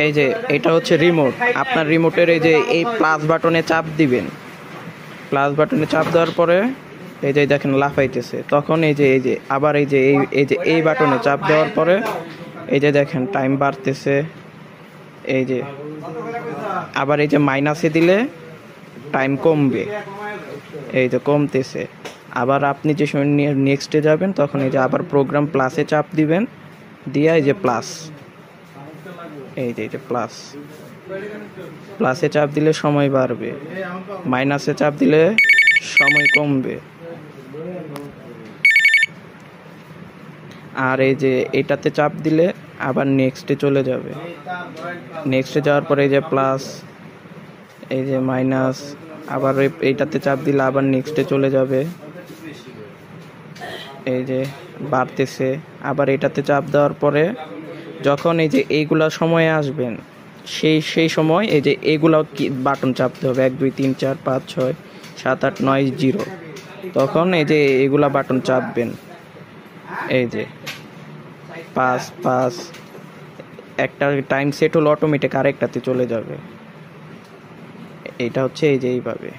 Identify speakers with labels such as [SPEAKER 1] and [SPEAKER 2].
[SPEAKER 1] এই যে এটা হচ্ছে রিমোট, আপনার রিমোটের এই যে এই প্লাস বাটনে চাপ দিবেন। প্লাস বাটনে চাপ দেওয়ার পরে এই যে দেখেন লাফাইতেছে, তখন এই যে আবার এই বাটনে চাপ দেওয়ার পরে এই যে দেখেন টাইম বাড়তেছে। এই যে আবার এই যে মাইনাসে দিলে টাইম কমবে, এই যে কমতেছে। আবার আপনি যে সময় নেক্সটে যাবেন তখন এই যে আবার প্রোগ্রাম প্লাসে চাপ দিবেন, দিয়ে এই যে প্লাস, এই যে প্লাস, প্লাসে চাপ দিলে সময় বাড়বে, মাইনাসে চাপ দিলে সময় কমবে। আর এই যে এটাতে চাপ দিলে আবার নেক্সটে চলে যাবে, নেক্সটে যাওয়ার পরে এই যে প্লাস, এই যে মাইনাস, আবার এইটাতে চাপ দিলে আবার নেক্সটে চলে যাবে, এই যে বাড়তেছে। আবার এটাতে চাপ দেওয়ার পরে যখন এই যে এইগুলা সময়ে আসবেন সেই সময় এই যে এইগুলাও কি বাটন চাপতে হবে, 1 2 3 4 5 6 7 8 9 0, তখন এই যে এগুলা বাটন চাপবেন। এই যে 5 5, একটা টাইম সেট হলো অটোমেটিক আরেকটাতে চলে যাবে। এটা হচ্ছে এই যে এইভাবে।